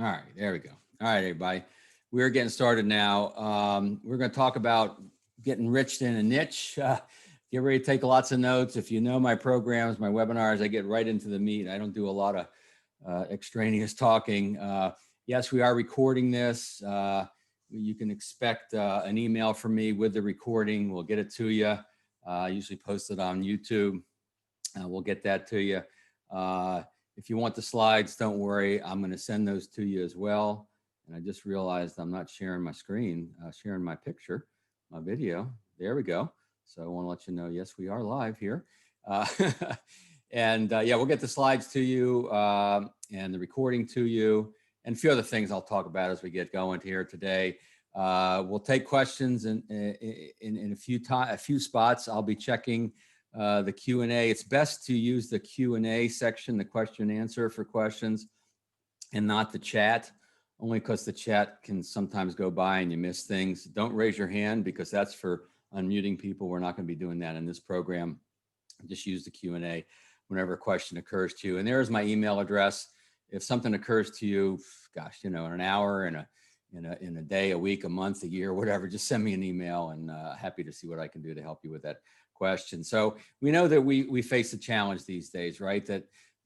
All right, there we go. All right, everybody. We're getting started now. We're going to talk about getting rich in a niche. Get ready to take lots of notes. If you know my programs, my webinars, I get right into the meat. I don't do a lot of extraneous talking. Yes, we are recording this. You can expect an email from me with the recording. We'll get it to you. I usually post it on YouTube. We'll get that to you. If you want the slides, don't worry. I'm going to send those to you as well. And I just realized I'm not sharing my screen, sharing my picture, my video. There we go. So I want to let you know, yes, we are live here. And yeah, we'll get the slides to you and the recording to you and a few other things I'll talk about as we get going here today. We'll take questions in a few spots. I'll be checking the Q&A. It's best to use the Q&A section, the question and answer for questions, and not the chat, only because the chat can sometimes go by and you miss things. Don't raise your hand because that's for unmuting people. We're not going to be doing that in this program. Just use the Q&A whenever a question occurs to you. And there's my email address. If something occurs to you, gosh, in an hour, in a day, a week, a month, a year, whatever, just send me an email and happy to see what I can do to help you with that question. So we know that we face a challenge these days, right?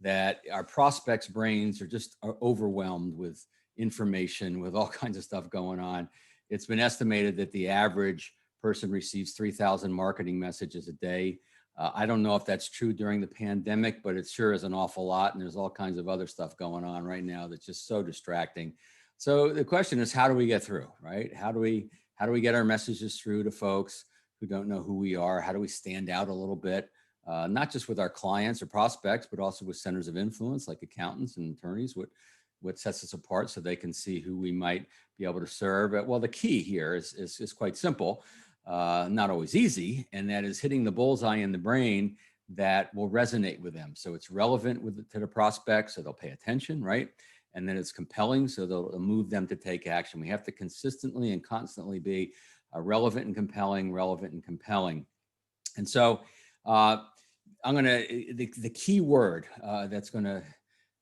That our prospects' brains are overwhelmed with information, with all kinds of stuff going on. It's been estimated that the average person receives 3,000 marketing messages a day. I don't know if that's true during the pandemic, but it sure is an awful lot. And there's all kinds of other stuff going on right now that's just so distracting. So the question is, how do we get through, right? How do we get our messages through to folks who don't know who we are? How do we stand out a little bit, not just with our clients or prospects, but also with centers of influence like accountants and attorneys? What sets us apart so they can see who we might be able to serve? Well, the key here is quite simple, not always easy, and that is hitting the bullseye in the brain that will resonate with them. So it's relevant to the prospects, so they'll pay attention, right? And then it's compelling, so they'll move them to take action. We have to consistently and constantly be relevant and compelling. And so the key word that's going to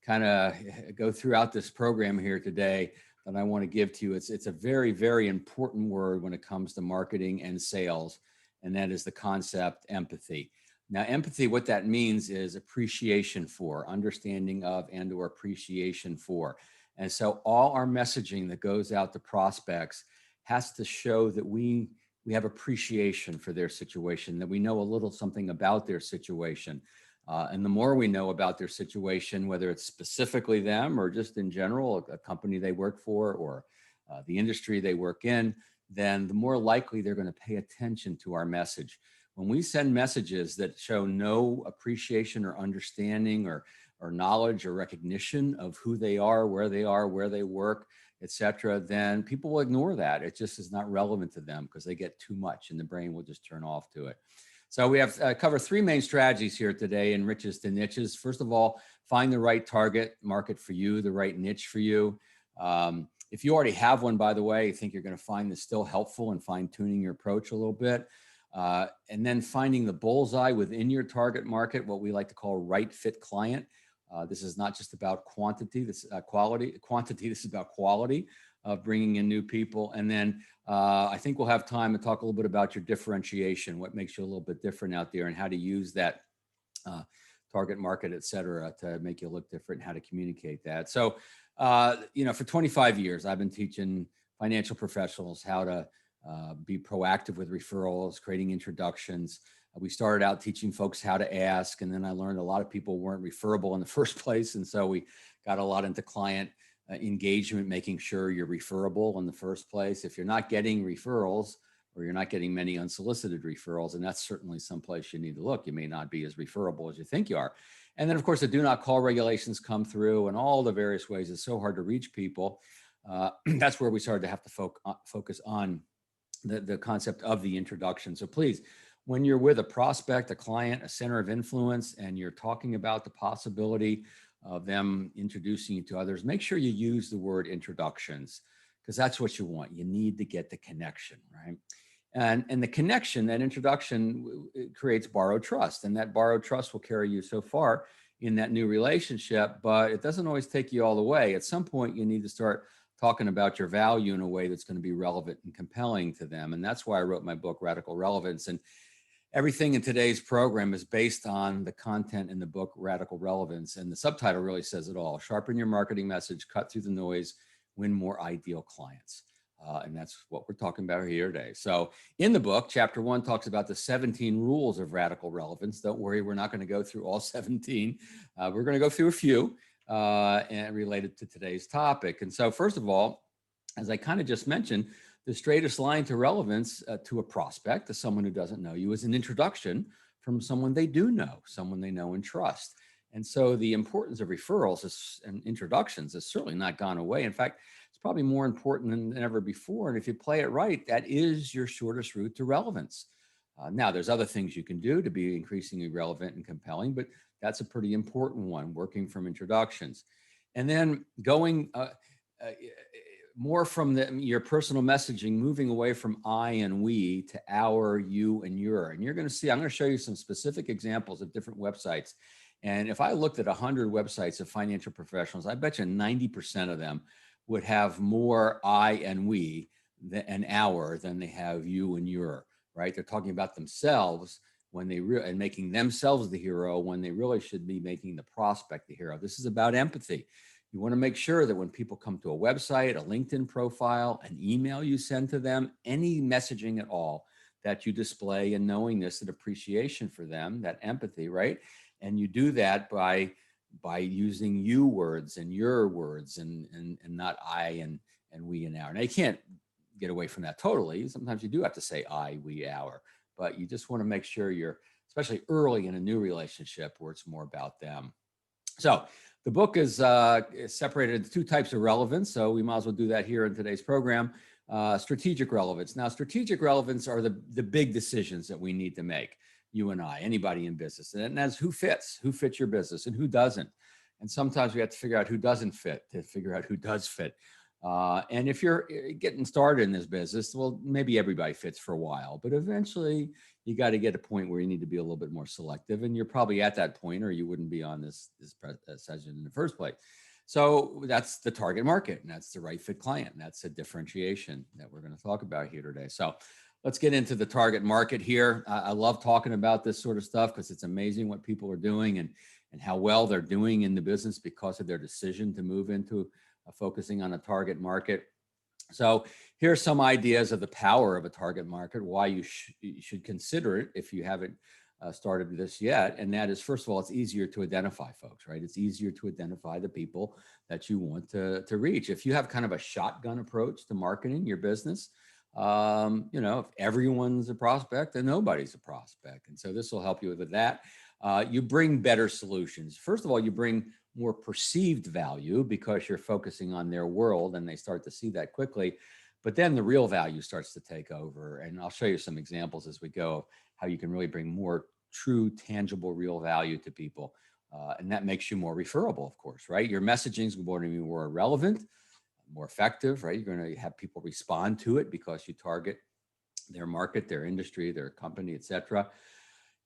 kind of go throughout this program here today that I want to give to you, it's a very, very important word when it comes to marketing and sales, and that is the concept empathy. Now, empathy, what that means is appreciation for, understanding of, and or appreciation for. And so all our messaging that goes out to prospects has to show that we have appreciation for their situation, that we know a little something about their situation. And the more we know about their situation, whether it's specifically them or just in general, a company they work for or the industry they work in, then the more likely they're going to pay attention to our message. When we send messages that show no appreciation or understanding or knowledge or recognition of who they are, where they work, etc., then people will ignore that. It just is not relevant to them because they get too much and the brain will just turn off to it. So we have covered three main strategies here today in Riches to Niches. First of all, find the right target market for you, the right niche for you. If you already have one, by the way, I think you're going to find this still helpful in fine-tuning your approach a little bit. And then finding the bullseye within your target market, what we like to call right fit client. This is not just about quantity, this is quantity, this is about quality of bringing in new people. And then I think we'll have time to talk a little bit about your differentiation, what makes you a little bit different out there and how to use that target market, et cetera, to make you look different, how to communicate that. So, for 25 years, I've been teaching financial professionals how to be proactive with referrals, creating introductions. We started out teaching folks how to ask, and then I learned a lot of people weren't referable in the first place. And so we got a lot into client engagement, making sure you're referable in the first place. If you're not getting referrals or you're not getting many unsolicited referrals, and that's certainly someplace you need to look, you may not be as referable as you think you are. And then of course the do not call regulations come through and all the various ways it's so hard to reach people. That's where we started to have to focus on the concept of the introduction. So please, when you're with a prospect, a client, a center of influence, and you're talking about the possibility of them introducing you to others, make sure you use the word introductions, because that's what you want. You need to get the connection, right? And the connection, that introduction, it creates borrowed trust, and that borrowed trust will carry you so far in that new relationship, but it doesn't always take you all the way. At some point, you need to start talking about your value in a way that's going to be relevant and compelling to them. And that's why I wrote my book, Radical Relevance. And everything in today's program is based on the content in the book, Radical Relevance. And the subtitle really says it all: sharpen your marketing message, cut through the noise, win more ideal clients. And that's what we're talking about here today. So in the book, chapter 1 talks about the 17 rules of radical relevance. Don't worry, we're not going to go through all 17. We're going to go through a few and related to today's topic. And so first of all, as I kind of just mentioned, the straightest line to relevance to a prospect, to someone who doesn't know you, is an introduction from someone they do know, someone they know and trust. And so the importance of referrals and introductions has certainly not gone away. In fact, it's probably more important than ever before. And if you play it right, that is your shortest route to relevance. Now, there's other things you can do to be increasingly relevant and compelling, but that's a pretty important one, working from introductions. And then going more from your personal messaging, moving away from I and we to our, you, and your. And you're going to see, I'm going to show you some specific examples of different websites. And if I looked at 100 websites of financial professionals, I bet you 90% of them would have more I and we and our than they have you and your, right? They're talking about themselves when they and making themselves the hero when they really should be making the prospect the hero. This is about empathy. You want to make sure that when people come to a website, a LinkedIn profile, an email you send to them, any messaging at all, that you display a knowingness and appreciation for them, that empathy, right? And you do that by using you words and your words and not I and we and our. Now, you can't get away from that totally. Sometimes you do have to say I, we, our, but you just want to make sure you're, especially early in a new relationship where it's more about them. So the book is separated into two types of relevance. So we might as well do that here in today's program. Strategic relevance. Now, strategic relevance are the big decisions that we need to make, you and I, anybody in business. And that's who fits your business and who doesn't. And sometimes we have to figure out who doesn't fit to figure out who does fit. And if you're getting started in this business, well, maybe everybody fits for a while, but eventually you got to get a point where you need to be a little bit more selective. And you're probably at that point, or you wouldn't be on this session in the first place. So that's the target market, and that's the right fit client. And that's a differentiation that we're going to talk about here today. So let's get into the target market here. I love talking about this sort of stuff because it's amazing what people are doing and how well they're doing in the business because of their decision to move into focusing on a target market. So here's some ideas of the power of a target market, why you should consider it if you haven't started this yet. And that is, first of all, it's easier to identify folks, right? It's easier to identify the people that you want to reach. If you have kind of a shotgun approach to marketing your business, if everyone's a prospect, then nobody's a prospect. And so this will help you with that. You bring better solutions. First of all, you bring more perceived value because you're focusing on their world and they start to see that quickly. But then the real value starts to take over. And I'll show you some examples as we go of how you can really bring more true, tangible, real value to people. And that makes you more referable, of course, right? Your messaging is going to be more relevant, more effective, right? You're going to have people respond to it because you target their market, their industry, their company, et cetera.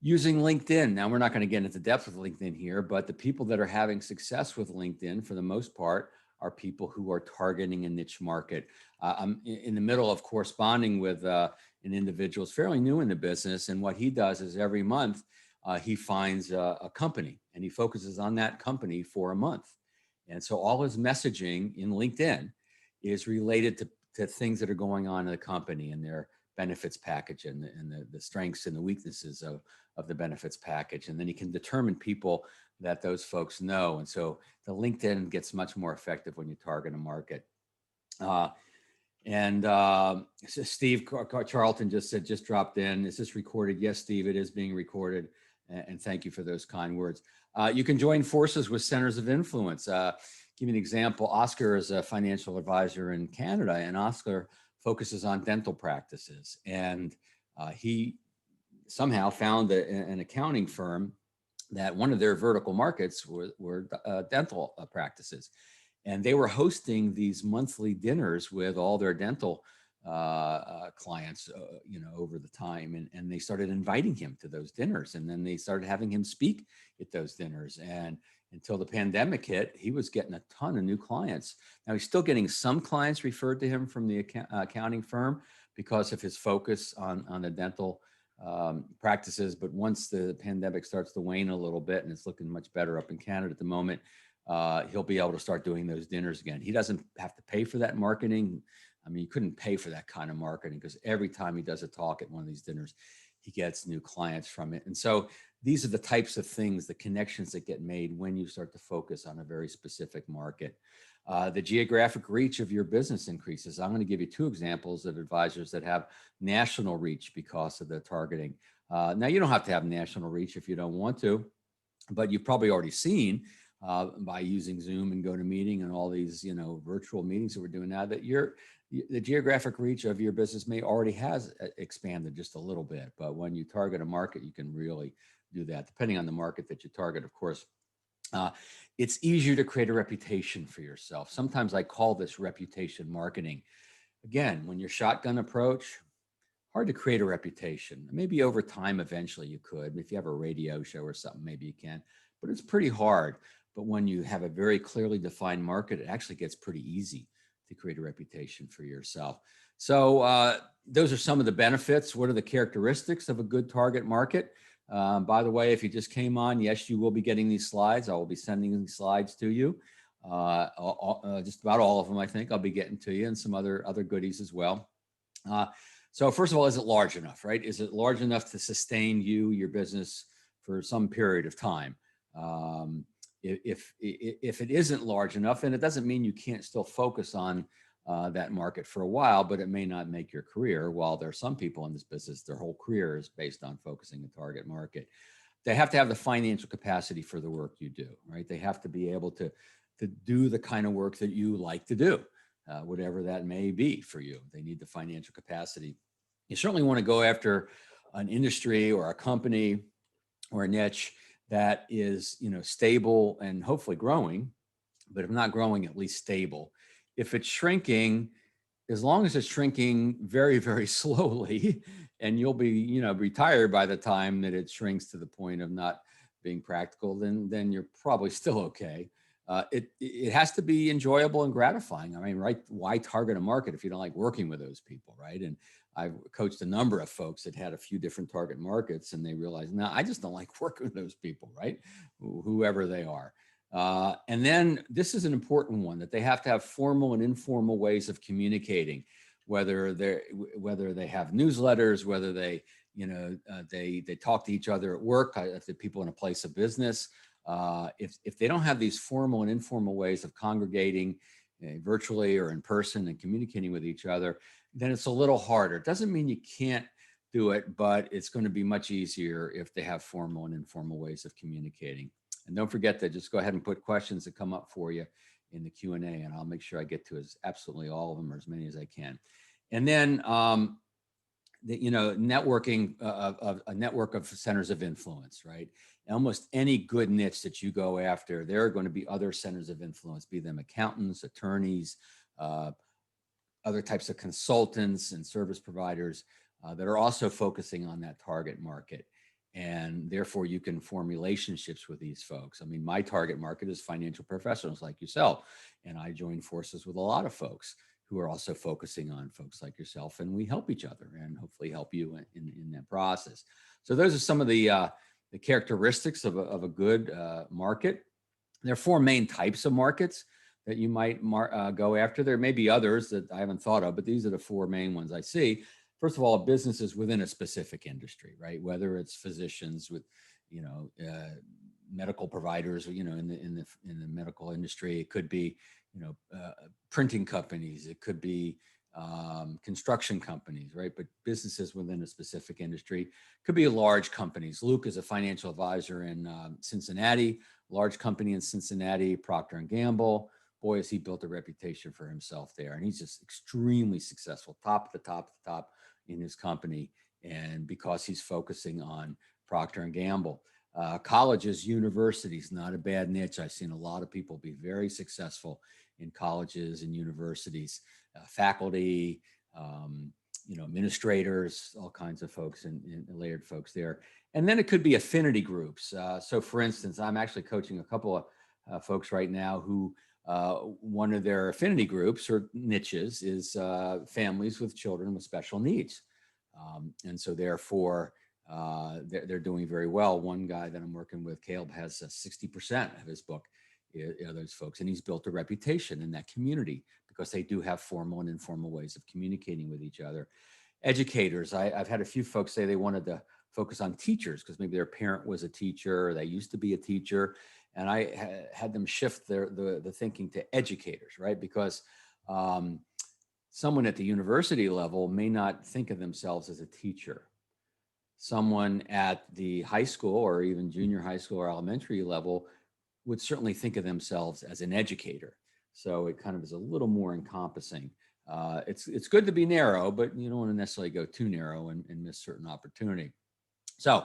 Using LinkedIn. Now, we're not going to get into depth with LinkedIn here, but the people that are having success with LinkedIn, for the most part, are people who are targeting a niche market. I'm in the middle of corresponding with an individual who's fairly new in the business. And what he does is every month, he finds a company and he focuses on that company for a month. And so all his messaging in LinkedIn is related to things that are going on in the company and their benefits package and the strengths and the weaknesses of the benefits package. And then you can determine people that those folks know. And so the LinkedIn gets much more effective when you target a market. Steve Charlton just dropped in. Is this recorded? Yes, Steve, it is being recorded. And thank you for those kind words. You can join forces with centers of influence. Give you an example. Oscar is a financial advisor in Canada, and Oscar focuses on dental practices. And he somehow found an accounting firm that one of their vertical markets were dental practices. And they were hosting these monthly dinners with all their dental clients, over the time, and they started inviting him to those dinners, and then they started having him speak at those dinners. And until the pandemic hit, he was getting a ton of new clients. Now he's still getting some clients referred to him from the accounting firm because of his focus on the dental practices. But once the pandemic starts to wane a little bit, and it's looking much better up in Canada at the moment, he'll be able to start doing those dinners again. He doesn't have to pay for that marketing. I mean, you couldn't pay for that kind of marketing, because every time he does a talk at one of these dinners, he gets new clients from it. And so these are the types of things, the connections that get made when you start to focus on a very specific market. The geographic reach of your business increases. I'm going to give you two examples of advisors that have national reach because of the targeting. Now, you don't have to have national reach if you don't want to, but you've probably already seen by using Zoom and GoToMeeting and all these, virtual meetings that we're doing now, that the geographic reach of your business may already has expanded just a little bit. But when you target a market, you can really do that, depending on the market that you target, of course. It's easier to create a reputation for yourself. Sometimes I call this reputation marketing. Again, when you're shotgun approach, hard to create a reputation. Maybe over time, eventually you could. If you have a radio show or something, maybe you can, but it's pretty hard. But when you have a very clearly defined market, it actually gets pretty easy to create a reputation for yourself. So those are some of the benefits. What are the characteristics of a good target market? By the way, if you just came on, yes, you will be getting these slides. I will be sending these slides to you. Just about all of them, I think I'll be getting to you, and some other goodies as well. So first of all, is it large enough, right? Is it large enough to sustain your business for some period of time? If it isn't large enough, and it doesn't mean you can't still focus on that market for a while, but it may not make your career. While there are some people in this business, their whole career is based on focusing a target market. They have to have the financial capacity for the work you do, right? They have to be able to do the kind of work that you like to do, whatever that may be for you. They need the financial capacity. You certainly want to go after an industry or a company or a niche that is, stable and hopefully growing, but if not growing, at least stable. If it's shrinking, as long as it's shrinking very, very slowly, and you'll be, retired by the time that it shrinks to the point of not being practical, then you're probably still okay. It has to be enjoyable and gratifying. I mean, right? Why target a market if you don't like working with those people, right? And I've coached a number of folks that had a few different target markets, and they realized, no, I just don't like working with those people, right? Whoever they are. And then this is an important one, that they have to have formal and informal ways of communicating, whether they have newsletters, whether they talk to each other at work, if they're people in a place of business. If they don't have these formal and informal ways of congregating virtually or in person and communicating with each other, then it's a little harder. It doesn't mean you can't do it, but it's going to be much easier if they have formal and informal ways of communicating. And don't forget to just go ahead and put questions that come up for you in the Q&A, and I'll make sure I get to absolutely all of them, or as many as I can. And then, networking of a network of centers of influence, right? Almost any good niche that you go after, there are going to be other centers of influence, be them accountants, attorneys, other types of consultants and service providers that are also focusing on that target market. And therefore, you can form relationships with these folks. I mean, my target market is financial professionals like yourself. And I join forces with a lot of folks who are also focusing on folks like yourself. And we help each other and hopefully help you in that process. So those are some of the characteristics of a good market. There are four main types of markets that you might go after. There may be others that I haven't thought of, but these are the four main ones I see. First of all, businesses within a specific industry, right? Whether it's physicians with, medical providers, in the medical industry, it could be, printing companies, it could be construction companies, right? But businesses within a specific industry could be large companies. Luke is a financial advisor in Cincinnati, large company in Cincinnati, Procter and Gamble. Boy, has he built a reputation for himself there, and he's just extremely successful, top of the top in his company, and because he's focusing on Procter and Gamble. Colleges, universities, not a bad niche. I've seen a lot of people be very successful in colleges and universities, faculty, um, administrators, all kinds of folks and layered folks there. And then it could be affinity groups. So for instance, I'm actually coaching a couple of folks right now who one of their affinity groups or niches is families with children with special needs. And so therefore, they're doing very well. One guy that I'm working with, Caleb, has 60% of his book, those folks, and he's built a reputation in that community because they do have formal and informal ways of communicating with each other. Educators, I've had a few folks say they wanted to focus on teachers because maybe their parent was a teacher or they used to be a teacher, and I had them shift the thinking to educators, right? Because someone at the university level may not think of themselves as a teacher. Someone at the high school or even junior high school or elementary level would certainly think of themselves as an educator. So it kind of is a little more encompassing. It's good to be narrow, but you don't want to necessarily go too narrow and miss certain opportunity. So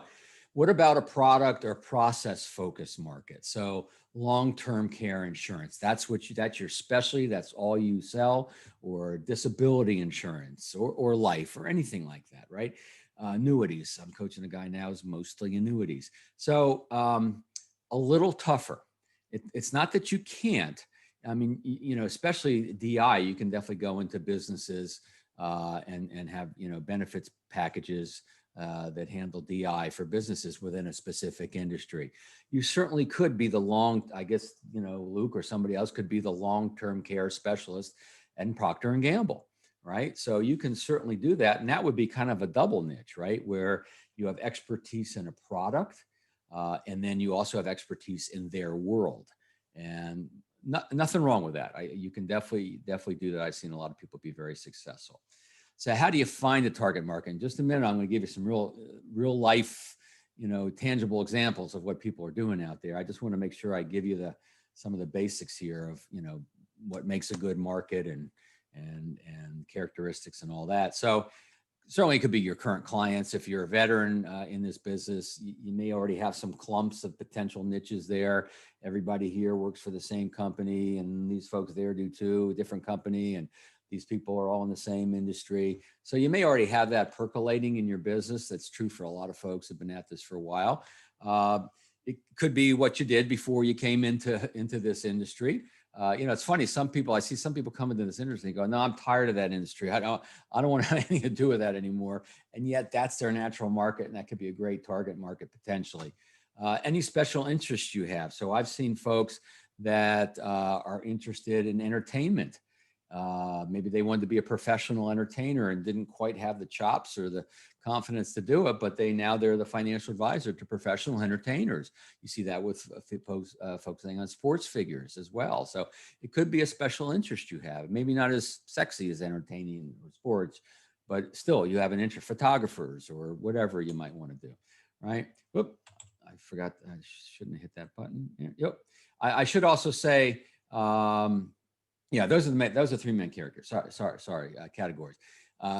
what about a product or process focused market? So long-term care insurance, that's your specialty, that's all you sell, or disability insurance or life or anything like that, right? Annuities. I'm coaching a guy now who's mostly annuities. So a little tougher. It's not that you can't. I mean, especially DI, you can definitely go into businesses and have benefits packages that handle DI for businesses within a specific industry. You certainly could be I guess, Luke or somebody else could be the long-term care specialist and Procter and Gamble, right? So you can certainly do that. And that would be kind of a double niche, right? Where you have expertise in a product, and then you also have expertise in their world. And nothing wrong with that. You can definitely do that. I've seen a lot of people be very successful. So how do you find a target market? In just a minute, I'm going to give you some real life, tangible examples of what people are doing out there. I just want to make sure I give you some of the basics here of, what makes a good market and characteristics and all that. So certainly it could be your current clients. If you're a veteran in this business, you may already have some clumps of potential niches there. Everybody here works for the same company, and these folks there do too, a different company, and these people are all in the same industry. So you may already have that percolating in your business. That's true for a lot of folks who've been at this for a while. It could be what you did before you came into this industry. It's funny. I see some people come into this industry and go, "No, I'm tired of that industry. I don't want to have anything to do with that anymore." And yet that's their natural market, and that could be a great target market potentially. Any special interests you have. So I've seen folks that are interested in entertainment. Maybe they wanted to be a professional entertainer and didn't quite have the chops or the confidence to do it, but they're the financial advisor to professional entertainers. You see that with folks focusing on sports figures as well. So it could be a special interest you have. Maybe not as sexy as entertaining or sports, but still you have an interest, photographers or whatever you might want to do, right? Whoop, I forgot, I shouldn't have hit that button. Yep. I should also say, yeah, those are three main characters. Sorry, categories.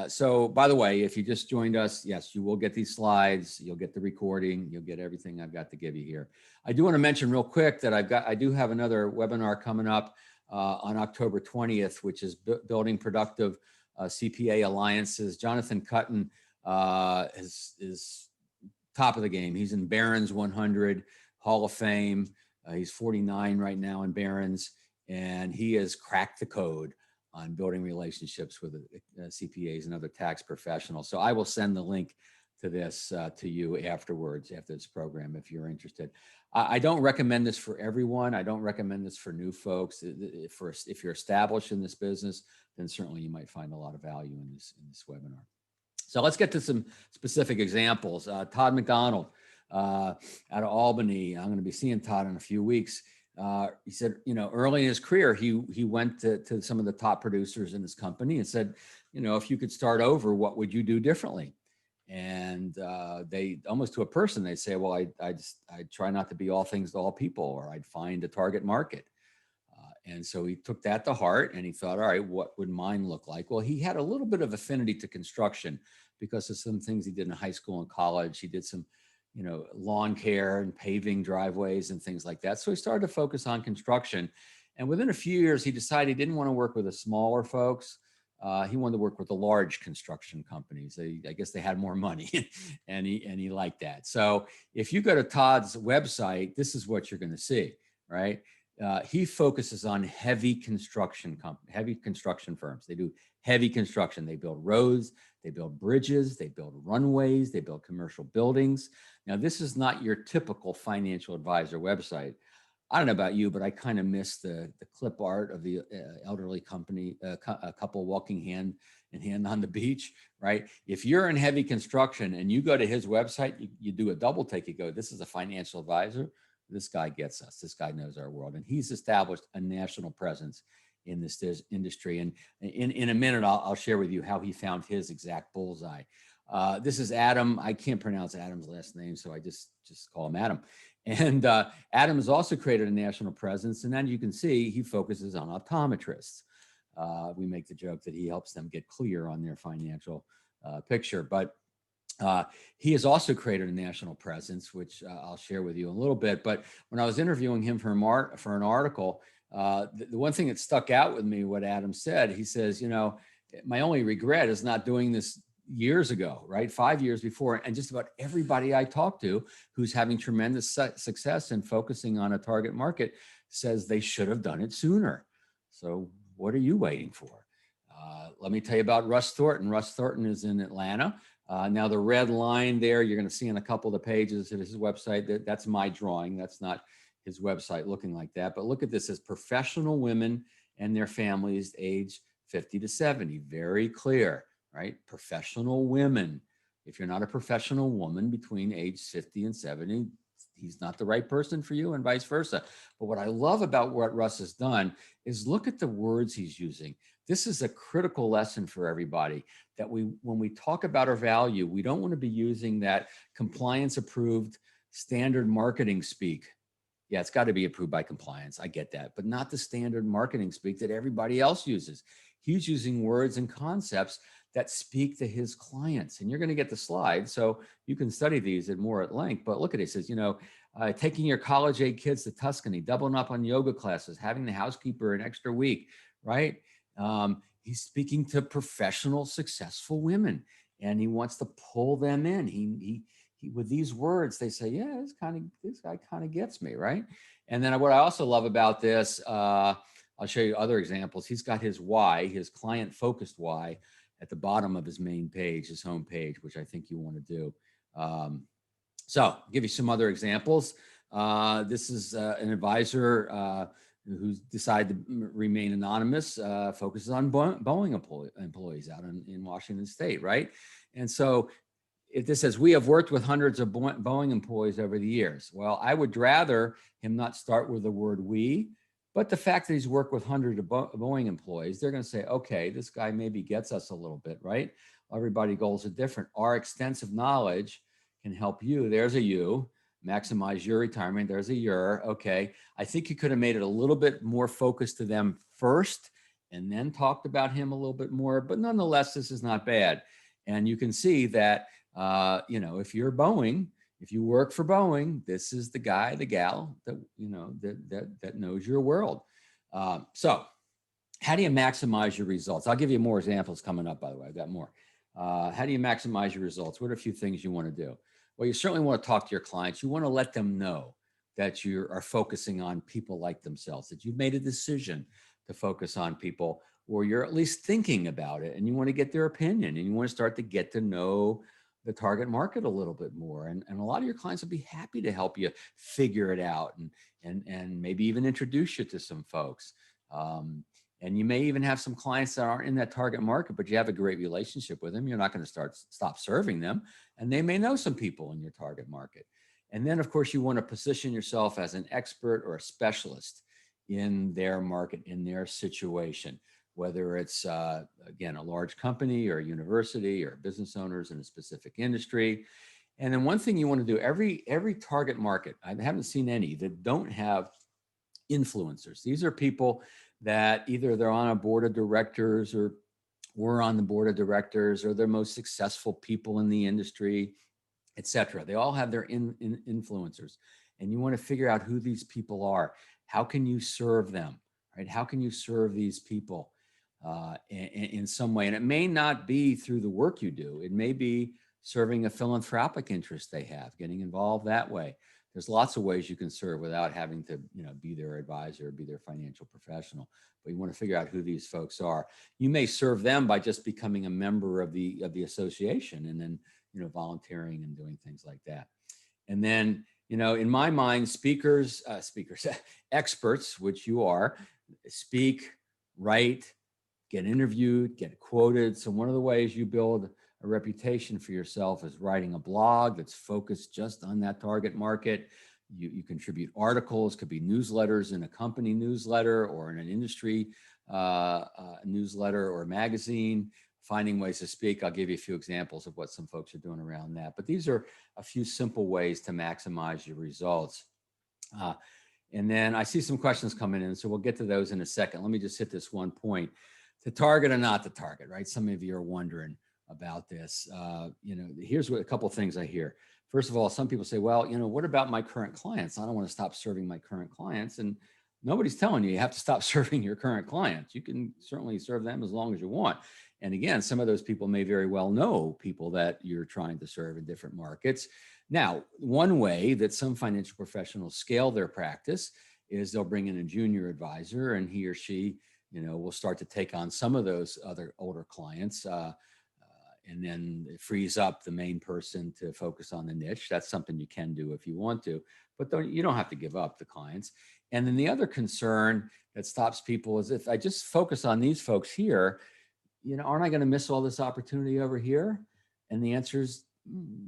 So by the way, if you just joined us, yes, you will get these slides. You'll get the recording. You'll get everything I've got to give you here. I do want to mention real quick that I do have another webinar coming up on October 20th, which is building productive CPA alliances. Jonathan Cutton is top of the game. He's in Barron's 100 Hall of Fame. He's 49 right now in Barron's. And he has cracked the code on building relationships with CPAs and other tax professionals. So I will send the link to this to you afterwards, after this program, if you're interested. I don't recommend this for everyone. I don't recommend this for new folks. If you're established in this business, then certainly you might find a lot of value in this webinar. So let's get to some specific examples. Todd McDonald out of Albany. I'm going to be seeing Todd in a few weeks. He said, early in his career, he went to some of the top producers in his company and said, if you could start over, what would you do differently? And they almost to a person, they say, well, I'd try not to be all things to all people, or I'd find a target market. And so he took that to heart and he thought, all right, what would mine look like? Well, he had a little bit of affinity to construction because of some things he did in high school and college. He did some lawn care and paving driveways and things like that. So he started to focus on construction. And within a few years, he decided he didn't want to work with the smaller folks. He wanted to work with the large construction companies. I guess they had more money, and he liked that. So if you go to Todd's website, this is what you're going to see, right? He focuses on heavy construction firms. They do heavy construction. They build roads, they build bridges, they build runways, they build commercial buildings. Now, this is not your typical financial advisor website. I don't know about you, but I kind of miss the clip art of the elderly a couple walking hand in hand on the beach, right? If you're in heavy construction and you go to his website, you do a double take. You go, this is a financial advisor. This guy gets us. This guy knows our world, and he's established a national presence in this industry. And in a minute, I'll share with you how he found his exact bullseye. This is Adam. I can't pronounce Adam's last name, so I just call him Adam. And Adam has also created a national presence. And then you can see he focuses on optometrists. We make the joke that he helps them get clear on their financial picture. But he has also created a national presence, which I'll share with you in a little bit. But when I was interviewing him for an article, the one thing that stuck out with me, what Adam said, he says, my only regret is not doing this years ago, right? 5 years before. And just about everybody I talk to who's having tremendous success and focusing on a target market says they should have done it sooner. So what are you waiting for? Let me tell you about Russ Thornton. Russ Thornton is in Atlanta. Now the red line there, you're going to see on a couple of the pages of his website, that's my drawing. That's not his website looking like that. But look at this as professional women and their families age 50 to 70. Very clear. Right? Professional women. If you're not a professional woman between age 50 and 70, he's not the right person for you, and vice versa. But what I love about what Russ has done is look at the words he's using. This is a critical lesson for everybody, that when we talk about our value, we don't want to be using that compliance approved standard marketing speak. Yeah, it's got to be approved by compliance. I get that, but not the standard marketing speak that everybody else uses. He's using words and concepts that speak to his clients. And you're going to get the slide, so you can study these more at length. But look at it. It says, taking your college age kids to Tuscany, doubling up on yoga classes, having the housekeeper an extra week, right? He's speaking to professional, successful women, and he wants to pull them in. He with these words, they say, yeah, this guy kind of gets me, right? And then what I also love about this, I'll show you other examples. He's got his why, his client-focused why, at the bottom of his main page, his home page, which I think you want to do. So I'll give you some other examples. This is an advisor who's decided to remain anonymous, focuses on Boeing employees out in Washington State, right? And so this says, we have worked with hundreds of Boeing employees over the years. Well, I would rather him not start with the word we, but the fact that he's worked with hundreds of Boeing employees, they're going to say, okay, this guy maybe gets us a little bit, right? Everybody's goals are different. Our extensive knowledge can help you. There's a you. Maximize your retirement. There's a your. Okay. I think you could have made it a little bit more focused to them first and then talked about him a little bit more. But nonetheless, this is not bad. And you can see that, if you're Boeing, if you work for Boeing, this is the guy, the gal that, that knows your world. So how do you maximize your results? I'll give you more examples coming up, by the way. I've got more. How do you maximize your results? What are a few things you want to do? Well, you certainly want to talk to your clients. You want to let them know that you are focusing on people like themselves, that you've made a decision to focus on people, or you're at least thinking about it and you want to get their opinion and you want to start to get to know the target market a little bit more. And a lot of your clients will be happy to help you figure it out and maybe even introduce you to some folks. And you may even have some clients that aren't in that target market, but you have a great relationship with them. You're not going to stop serving them, and they may know some people in your target market. And then, of course, you want to position yourself as an expert or a specialist in their market, in their situation, whether it's, again, a large company or a university or business owners in a specific industry. And then one thing you want to do, every target market, I haven't seen any that don't have influencers. These are people that either they're on a board of directors or were on the board of directors, or they're most successful people in the industry, et cetera. They all have their influencers. And you want to figure out who these people are. How can you serve them, right? How can you serve these people? in some way. And it may not be through the work you do. It may be serving a philanthropic interest they have, getting involved that way. There's lots of ways you can serve without having to, be their advisor, be their financial professional. But you want to figure out who these folks are. You may serve them by just becoming a member of the association, and then, volunteering and doing things like that. And then, in my mind, speakers, experts, which you are, speak, write, get interviewed, get quoted. So one of the ways you build a reputation for yourself is writing a blog that's focused just on that target market. You contribute articles, could be newsletters in a company newsletter or in an industry newsletter or magazine, finding ways to speak. I'll give you a few examples of what some folks are doing around that. But these are a few simple ways to maximize your results. And then I see some questions coming in, so we'll get to those in a second. Let me just hit this one point. To target or not to target, right? Some of you are wondering about this. Here's a couple of things I hear. First of all, some people say, well, what about my current clients? I don't want to stop serving my current clients. And nobody's telling you have to stop serving your current clients. You can certainly serve them as long as you want. And again, some of those people may very well know people that you're trying to serve in different markets. Now, one way that some financial professionals scale their practice is they'll bring in a junior advisor, and he or she we'll start to take on some of those other older clients, and then it frees up the main person to focus on the niche. That's something you can do if you want to, but you don't have to give up the clients. And then the other concern that stops people is, if I just focus on these folks here, aren't I going to miss all this opportunity over here? And the answer is,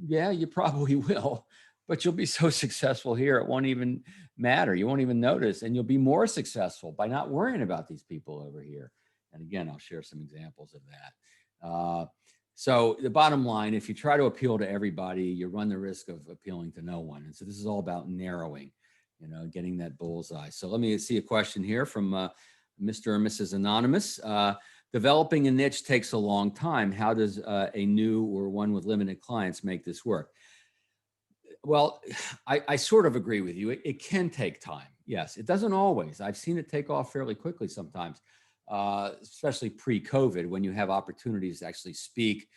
yeah, you probably will. But you'll be so successful here, it won't even matter. You won't even notice, and you'll be more successful by not worrying about these people over here. And again, I'll share some examples of that. So the bottom line, if you try to appeal to everybody, you run the risk of appealing to no one. And so this is all about narrowing, getting that bullseye. So let me see a question here from Mr. or Mrs. Anonymous. Developing a niche takes a long time. How does a new or one with limited clients make this work? Well, I sort of agree with you. It can take time. Yes, it doesn't always. I've seen it take off fairly quickly sometimes, especially pre-COVID, when you have opportunities to actually speak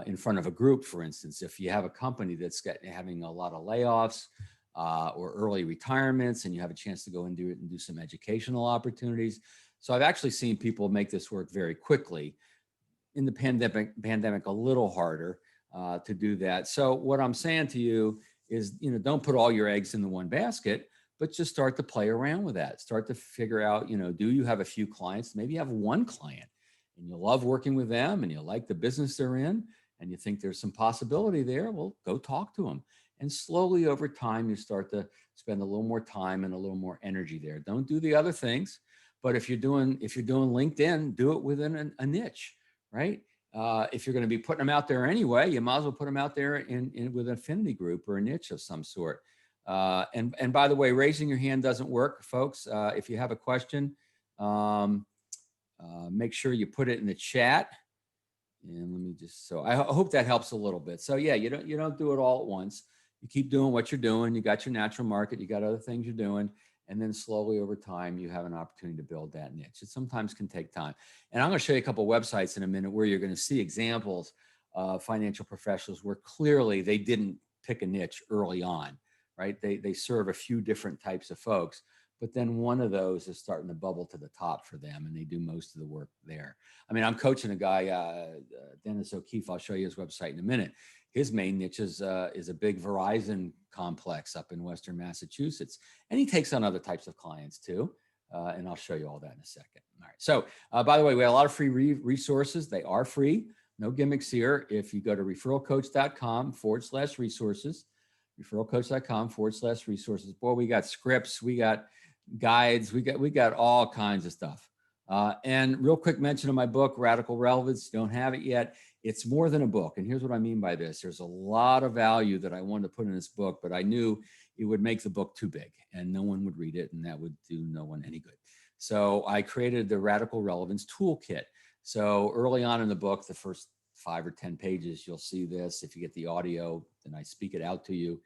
in front of a group, for instance. If you have a company that's having a lot of layoffs or early retirements, and you have a chance to go and do it and do some educational opportunities. So I've actually seen people make this work very quickly. In the pandemic, a little harder to do that. So what I'm saying to you is, don't put all your eggs in the one basket, but just start to play around with that. Start to figure out, do you have a few clients? Maybe you have one client and you love working with them and you like the business they're in and you think there's some possibility there. Well, go talk to them. And slowly over time, you start to spend a little more time and a little more energy there. Don't do the other things. But if you're doing LinkedIn, do it within a niche, right? If you're going to be putting them out there anyway, you might as well put them out there in with an affinity group or a niche of some sort. And by the way, raising your hand doesn't work, folks. If you have a question, make sure you put it in the chat. And let me just, so I hope that helps a little bit. So yeah, you don't do it all at once. You keep doing what you're doing. You got your natural market. You got other things you're doing. And then slowly over time, you have an opportunity to build that niche. It sometimes can take time. And I'm going to show you a couple of websites in a minute where you're going to see examples of financial professionals where clearly they didn't pick a niche early on, right? They serve a few different types of folks, but then one of those is starting to bubble to the top for them, and they do most of the work there. I mean, I'm coaching a guy, Dennis O'Keefe. I'll show you his website in a minute. His main niche is a big Verizon complex up in Western Massachusetts. And he takes on other types of clients too. And I'll show you all that in a second. All right. So by the way, we have a lot of free resources. They are free. No gimmicks here. If you go to referralcoach.com/resources, referralcoach.com/resources. Boy, we got scripts, we got guides, we got all kinds of stuff. And real quick mention of my book, Radical Relevance. You don't have it yet. It's more than a book. And here's what I mean by this. There's a lot of value that I wanted to put in this book, but I knew it would make the book too big and no one would read it, and that would do no one any good. So I created the Radical Relevance Toolkit. So early on in the book, the first 5 or 10 pages, you'll see this. If you get the audio, then I speak it out to you.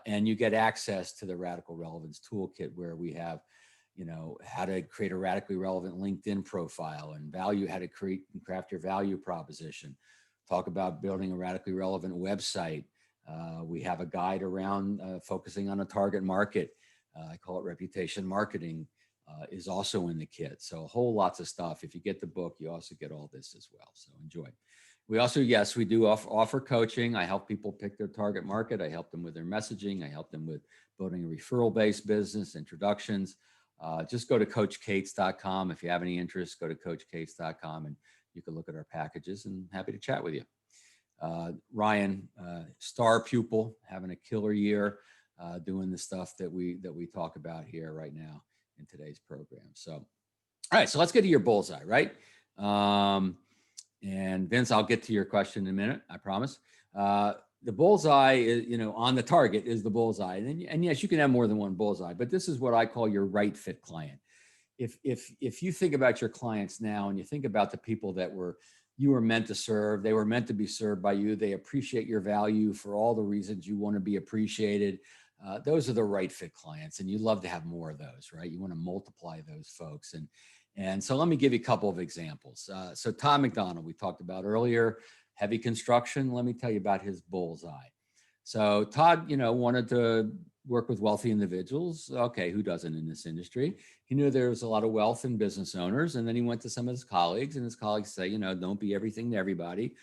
And you get access to the Radical Relevance Toolkit, where we have how to create a radically relevant LinkedIn profile and how to create and craft your value proposition. Talk about building a radically relevant website. We have a guide around focusing on a target market. I call it reputation marketing, is also in the kit. So a whole lots of stuff. If you get the book, you also get all this as well. So enjoy. We also, yes, we do offer coaching. I help people pick their target market. I help them with their messaging. I help them with building a referral-based business, introductions. Just go to coachcates.com. If you have any interest, go to coachcates.com and you can look at our packages, and happy to chat with you. Ryan, star pupil, having a killer year, doing the stuff that we talk about here right now in today's program. So, all right, so let's get to your bullseye, right? And Vince, I'll get to your question in a minute, I promise. The bullseye is, on the target is the bullseye. And yes, you can have more than one bullseye, but this is what I call your right fit client. If you think about your clients now and you think about the people that you were meant to serve, they were meant to be served by you, they appreciate your value for all the reasons you want to be appreciated. Those are the right fit clients, and you love to have more of those, right? You want to multiply those folks. And so let me give you a couple of examples. So Todd McDonald, we talked about earlier, heavy construction. Let me tell you about his bullseye. So Todd, wanted to work with wealthy individuals. Okay, who doesn't in this industry? He knew there was a lot of wealth in business owners. And then he went to some of his colleagues, and his colleagues say, don't be everything to everybody.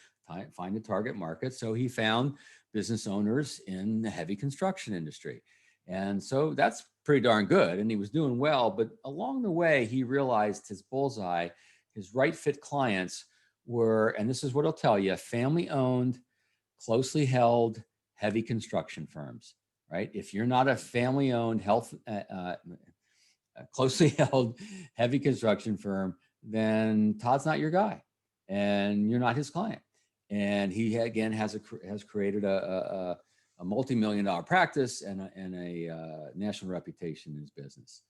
Find a target market. So he found business owners in the heavy construction industry. And so that's pretty darn good. And he was doing well. But along the way, he realized his bullseye, his right fit clients were, and this is what I'll tell you, family owned, closely held, heavy construction firms, right? If you're not a family owned, closely held, heavy construction firm, then Todd's not your guy and you're not his client. And he, again, has created a multi-million-dollar practice and a national reputation in his business.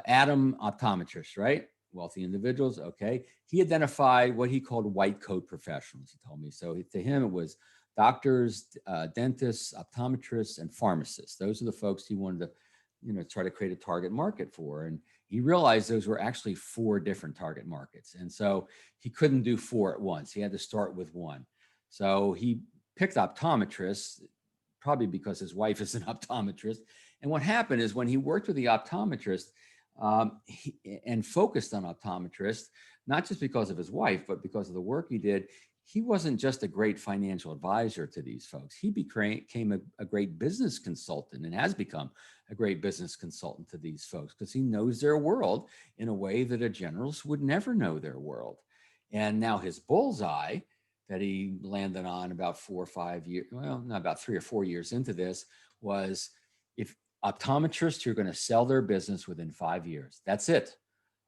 Adam, optometrist, right? Wealthy individuals. Okay. He identified what he called white coat professionals, he told me. So to him, it was doctors, dentists, optometrists, and pharmacists. Those are the folks he wanted to, try to create a target market for. And he realized those were actually 4 different target markets. And so he couldn't do 4 at once. He had to start with one. So he picked optometrists, probably because his wife is an optometrist. And what happened is when he worked with the optometrist and focused on optometrists, not just because of his wife, but because of the work he did, he wasn't just a great financial advisor to these folks. He became a great business consultant and has become a great business consultant to these folks because he knows their world in a way that a generalist would never know their world. And now his bullseye that he landed on about 4 or 5 years, well, not about 3 or 4 years into this, was if optometrists who are going to sell their business within 5 years. That's it.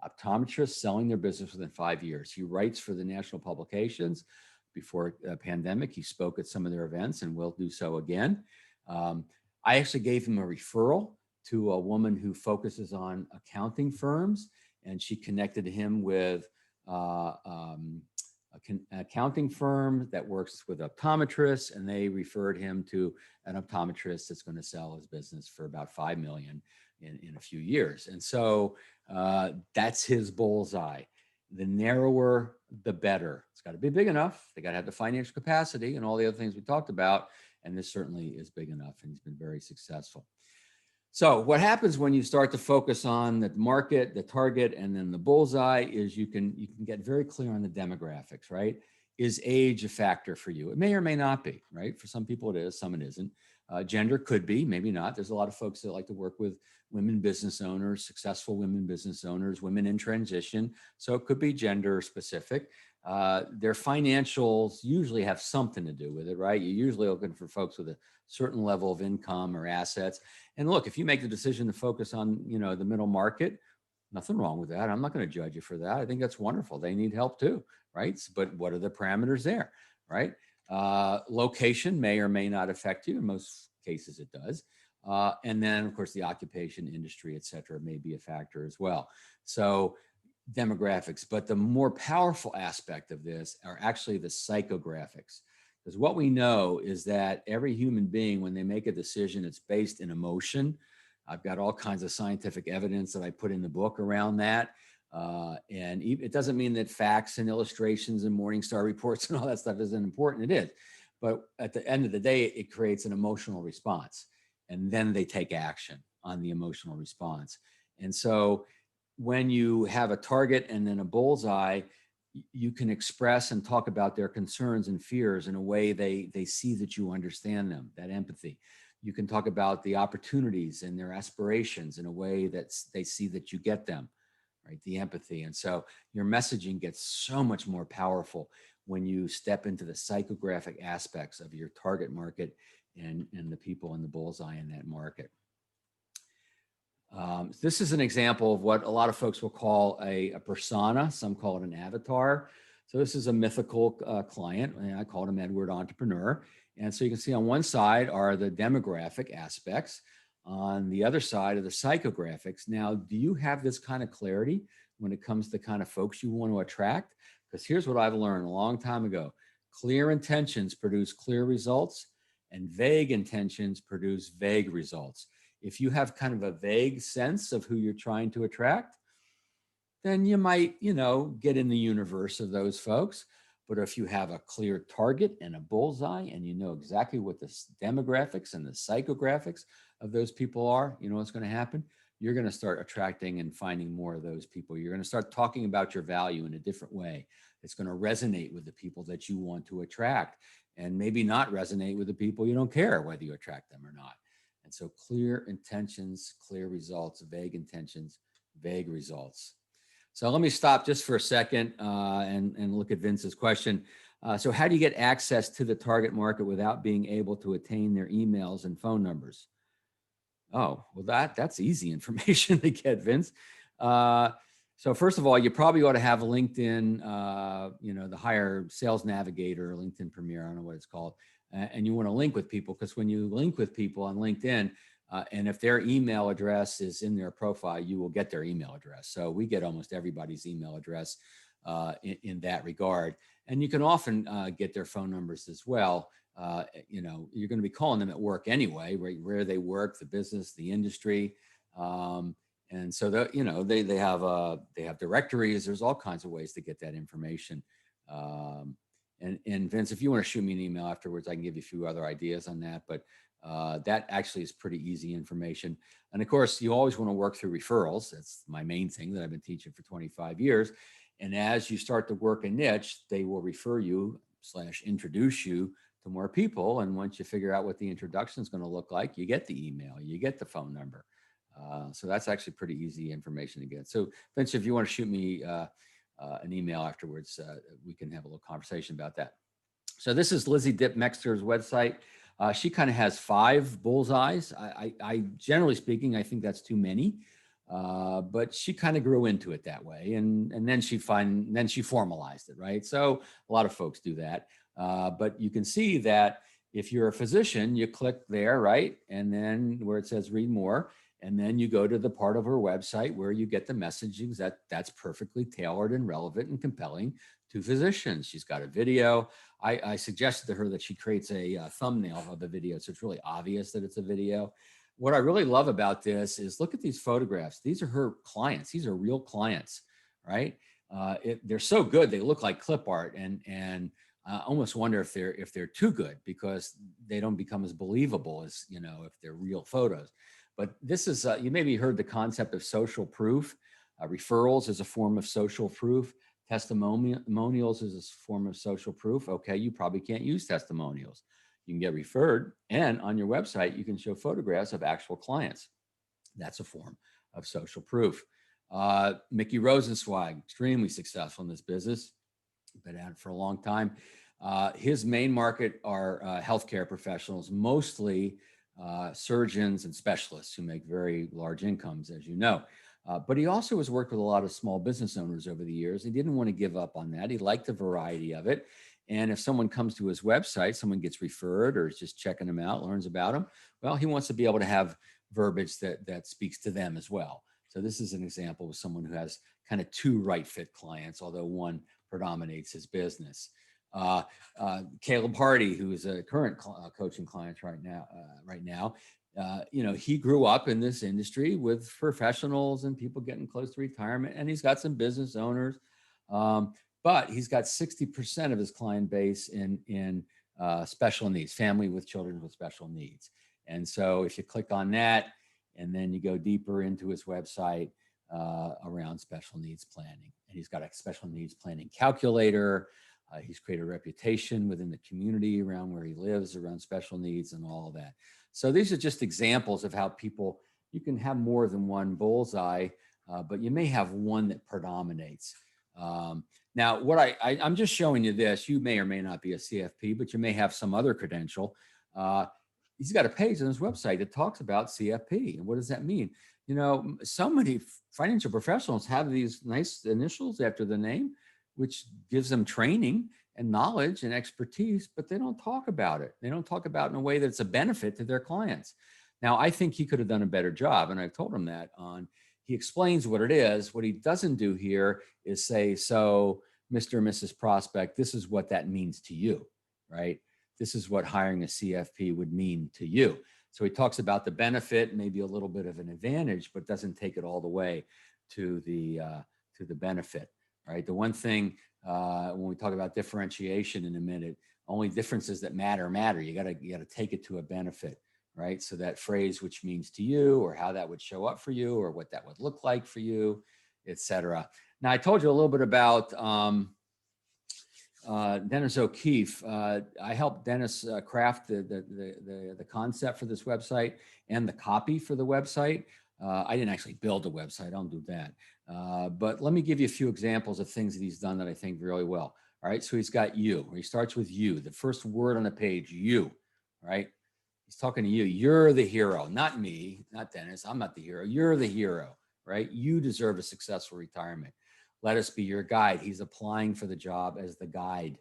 Optometrists selling their business within 5 years. He writes for the national publications. Before the pandemic, he spoke at some of their events and will do so again. I actually gave him a referral to a woman who focuses on accounting firms, and she connected him with an accounting firm that works with optometrists, and they referred him to an optometrist that's going to sell his business for about $5 million in a few years. And so that's his bullseye. The narrower, the better. It's got to be big enough. They got to have the financial capacity and all the other things we talked about. And this certainly is big enough, and he's been very successful. So what happens when you start to focus on the market, the target, and then the bullseye is you can get very clear on the demographics, right? Is age a factor for you? It may or may not be, right? For some people it is, some it isn't. Gender could be, maybe not. There's a lot of folks that like to work with women business owners, successful women business owners, women in transition. So it could be gender specific. Their financials usually have something to do with it, right? You're usually looking for folks with a certain level of income or assets. And look, if you make the decision to focus on, the middle market, nothing wrong with that. I'm not going to judge you for that. I think that's wonderful. They need help too, right? But what are the parameters there, right? Location may or may not affect you. In most cases, it does. And then, of course, the occupation, industry, et cetera, may be a factor as well. So demographics, but the more powerful aspect of this are actually the psychographics. Because what we know is that every human being, when they make a decision, it's based in emotion. I've got all kinds of scientific evidence that I put in the book around that. And it doesn't mean that facts and illustrations and Morningstar reports and all that stuff isn't important. It is. But at the end of the day, it creates an emotional response. And then they take action on the emotional response. And so when you have a target and then a bullseye, you can express and talk about their concerns and fears in a way they see that you understand them, that empathy. You can talk about the opportunities and their aspirations in a way that they see that you get them, right? The empathy. And so your messaging gets so much more powerful when you step into the psychographic aspects of your target market and the people in the bullseye in that market. This is an example of what a lot of folks will call a persona. Some call it an avatar. So this is a mythical client. And I called him Edward Entrepreneur. And so you can see on one side are the demographic aspects. On the other side are the psychographics. Now, do you have this kind of clarity when it comes to the kind of folks you want to attract? Because here's what I've learned a long time ago. Clear intentions produce clear results, and vague intentions produce vague results. If you have kind of a vague sense of who you're trying to attract, then you might, get in the universe of those folks. But if you have a clear target and a bullseye and you know exactly what the demographics and the psychographics of those people are, you know what's going to happen? You're going to start attracting and finding more of those people. You're going to start talking about your value in a different way. It's going to resonate with the people that you want to attract, and maybe not resonate with the people you don't care whether you attract them or not. And so clear intentions, clear results, vague intentions, vague results. So let me stop just for a second and look at Vince's question. So how do you get access to the target market without being able to attain their emails and phone numbers? Oh, well, that's easy information to get, Vince. So first of all, you probably ought to have a LinkedIn, the Hire Sales Navigator, LinkedIn Premier, I don't know what it's called. And you want to link with people, because when you link with people on LinkedIn, and if their email address is in their profile, you will get their email address. So we get almost everybody's email address in that regard. And you can often get their phone numbers as well. You're going to be calling them at work anyway, right? Where they work, the business, the industry. And so they have directories. There's all kinds of ways to get that information. And Vince, if you want to shoot me an email afterwards, I can give you a few other ideas on that. But that actually is pretty easy information. And of course, you always want to work through referrals. That's my main thing that I've been teaching for 25 years. And as you start to work a niche, they will refer you / introduce you to more people. And once you figure out what the introduction is going to look like, you get the email, you get the phone number. So that's actually pretty easy information to get. So Vince, if you want to shoot me an email afterwards, we can have a little conversation about that. So this is Lizzie Dipmexter's website. She kind of has 5 bullseyes. I generally speaking, I think that's too many, but she kind of grew into it that way, and then she formalized it, right? So a lot of folks do that, but you can see that if you're a physician, you click there, right, and then where it says read more, and then you go to the part of her website where you get the messaging that's perfectly tailored and relevant and compelling to physicians. She's got a video. I suggested to her that she creates a thumbnail of the video, so it's really obvious that it's a video. What I really love about this is look at these photographs. These are her clients. These are real clients, right? They're so good. They look like clip art, and I almost wonder if they're too good, because they don't become as believable as if they're real photos. But this is you maybe heard the concept of social proof. Referrals is a form of social proof. Testimonials is a form of social proof. Okay, you probably can't use testimonials. You can get referred, and on your website, you can show photographs of actual clients. That's a form of social proof. Mickey Rosenzweig, extremely successful in this business, been at it for a long time. His main market are healthcare professionals, mostly surgeons and specialists who make very large incomes, as you know. But he also has worked with a lot of small business owners over the years. He didn't want to give up on that. He liked the variety of it. And if someone comes to his website, someone gets referred or is just checking him out, learns about him, well, he wants to be able to have verbiage that speaks to them as well. So this is an example of someone who has kind of 2 right fit clients, although one predominates his business. Caleb Hardy, who is a current coaching client right now, he grew up in this industry with professionals and people getting close to retirement, and he's got some business owners, but he's got 60% of his client base in special needs, family with children with special needs. And so if you click on that and then you go deeper into his website around special needs planning, and he's got a special needs planning calculator. He's created a reputation within the community around where he lives around special needs and all of that. So these are just examples of how you can have more than one bullseye, but you may have one that predominates. Now, I'm just showing you this. You may or may not be a CFP, but you may have some other credential. He's got a page on his website that talks about CFP. And what does that mean? So many financial professionals have these nice initials after the name, which gives them training and knowledge and expertise, but they don't talk about it. They don't talk about it in a way that's a benefit to their clients. Now, I think he could have done a better job, and I've told him that. He explains what it is. What he doesn't do here is say, so Mr. and Mrs. Prospect, this is what that means to you, right? This is what hiring a CFP would mean to you. So he talks about the benefit, maybe a little bit of an advantage, but doesn't take it all the way to the benefit, right? The one thing when we talk about differentiation in a minute, only differences that matter. You gotta take it to a benefit, right? So that phrase, which means to you, or how that would show up for you, or what that would look like for you, etc. Now, I told you a little bit about Dennis O'Keefe. I helped Dennis craft the concept for this website and the copy for the website. I didn't actually build a website. I don't do that. But let me give you a few examples of things that he's done that I think really well. All right. So he's got you. He starts with you. The first word on the page, you. Right. He's talking to you. You're the hero, not me, not Dennis. I'm not the hero. You're the hero. Right. You deserve a successful retirement. Let us be your guide. He's applying for the job as the guide,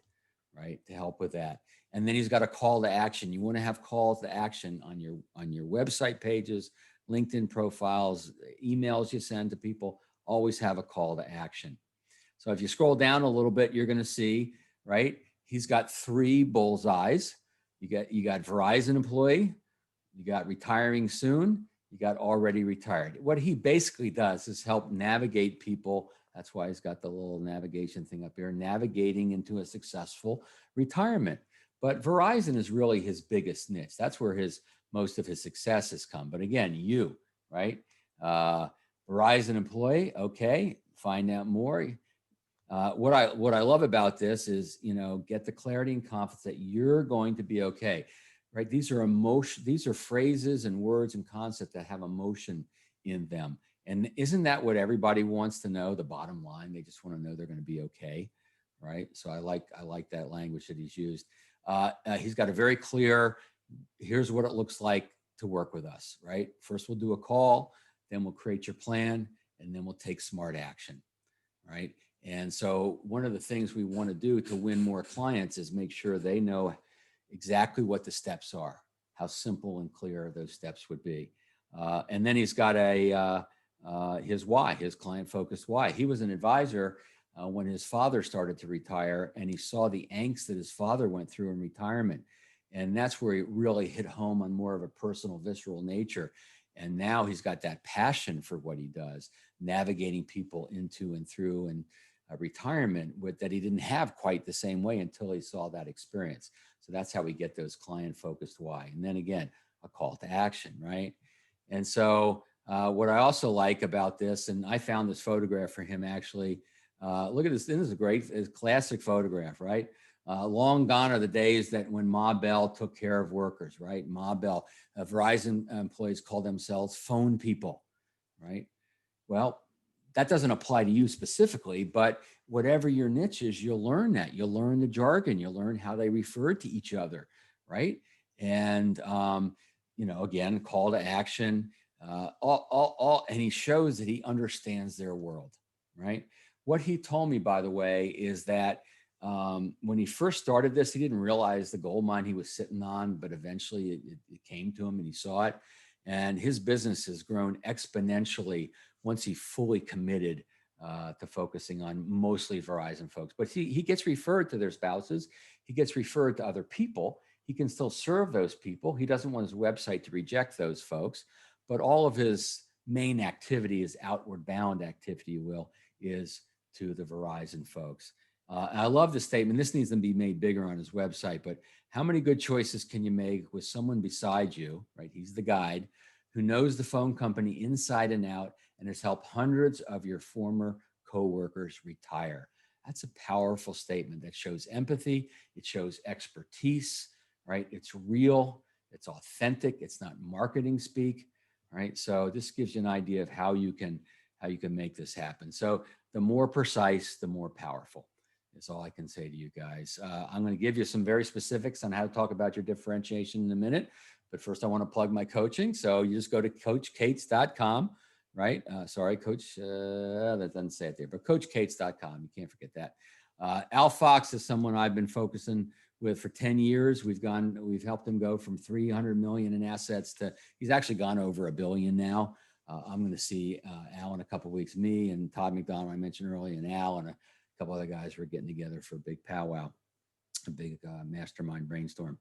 right, to help with that. And then he's got a call to action. You want to have calls to action on your website pages, LinkedIn profiles, emails you send to people. Always have a call to action. So if you scroll down a little bit, you're going to see, right, he's got 3 bullseyes. You got Verizon employee, you got retiring soon, you got already retired. What he basically does is help navigate people. That's why he's got the little navigation thing up here, navigating into a successful retirement. But Verizon is really his biggest niche. That's where most of his success has come. But again, you, right? Verizon employee, okay, find out more. What I love about this is, get the clarity and confidence that you're going to be okay, right? These are phrases and words and concepts that have emotion in them. And isn't that what everybody wants to know? The bottom line, they just want to know they're going to be okay, right? So I like that language that he's used. He's got a very clear, here's what it looks like to work with us, right? First, we'll do a call, then we'll create your plan, and then we'll take smart action, right? And so one of the things we want to do to win more clients is make sure they know exactly what the steps are, how simple and clear those steps would be. And then he's got his why, his client-focused why. He was an advisor when his father started to retire, and he saw the angst that his father went through in retirement. And that's where he really hit home on more of a personal, visceral nature. And now he's got that passion for what he does, navigating people into and through and retirement that he didn't have quite the same way until he saw that experience. So that's how we get those client-focused why. And then again, a call to action, right? And so what I also like about this, and I found this photograph for him actually. Look at this. This is a classic photograph, right? Long gone are the days that when Ma Bell took care of workers, right? Ma Bell, Verizon employees call themselves phone people, right? Well, that doesn't apply to you specifically, but whatever your niche is, you'll learn that. You'll learn the jargon. You'll learn how they refer to each other, right? And, again, call to action, and he shows that he understands their world, right? What he told me, by the way, is that when he first started this, he didn't realize the gold mine he was sitting on, but eventually it came to him and he saw it. And his business has grown exponentially once he fully committed to focusing on mostly Verizon folks. But he gets referred to their spouses. He gets referred to other people. He can still serve those people. He doesn't want his website to reject those folks, but all of his main activity, his outward bound activity, you will, is to the Verizon folks. I love the statement. This needs to be made bigger on his website, but how many good choices can you make with someone beside you, right? He's the guide who knows the phone company inside and out and has helped hundreds of your former coworkers retire. That's a powerful statement that shows empathy. It shows expertise, right? It's real. It's authentic. It's not marketing speak, right? So this gives you an idea of how you can make this happen. So the more precise, the more powerful. Is all I can say to you guys. I'm going to give you some very specifics on how to talk about your differentiation in a minute. But first, I want to plug my coaching. So you just go to coachcates.com, right? Sorry, Coach, that doesn't say it there, but coachcates.com. You can't forget that. Al Fox is someone I've been focusing with for 10 years. We've helped him go from 300 million in assets to, he's actually gone over $1 billion now. I'm going to see Al in a couple of weeks, me and Todd McDonald, I mentioned earlier, and Al and a couple other guys were getting together for a big powwow, a big mastermind brainstorm.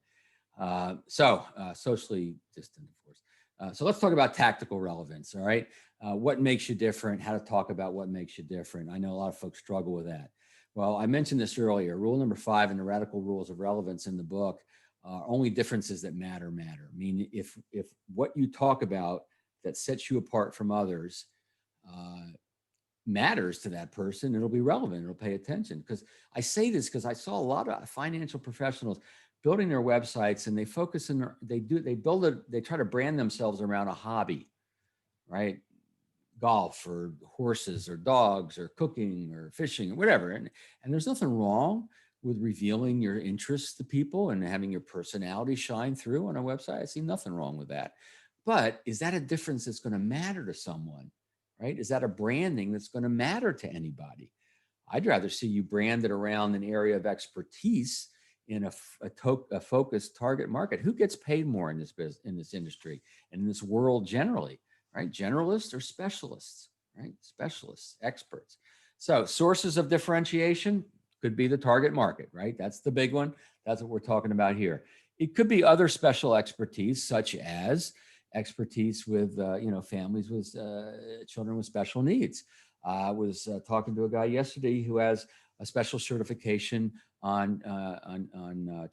Socially distant, of course. So let's talk about tactical relevance. All right. What makes you different? How to talk about what makes you different. I know a lot of folks struggle with that. Well, I mentioned this earlier. Rule number 5 in the radical rules of relevance in the book are only differences that matter. I mean, if what you talk about that sets you apart from others matters to that person, it'll be relevant. It'll pay attention. Because I say this because I saw a lot of financial professionals building their websites, and they focus on they try to brand themselves around a hobby, right? Golf or horses or dogs or cooking or fishing or whatever. And there's nothing wrong with revealing your interests to people and having your personality shine through on a website. I see nothing wrong with that. But is that a difference that's going to matter to someone, right? Is that a branding that's going to matter to anybody? I'd rather see you branded around an area of expertise in a focused target market. Who gets paid more in this business, in this industry, and in this world generally, right? Generalists or specialists, right? Specialists, experts. So sources of differentiation could be the target market, right? That's the big one. That's what we're talking about here. It could be other special expertise, such as expertise with, families with children with special needs. I was talking to a guy yesterday who has a special certification on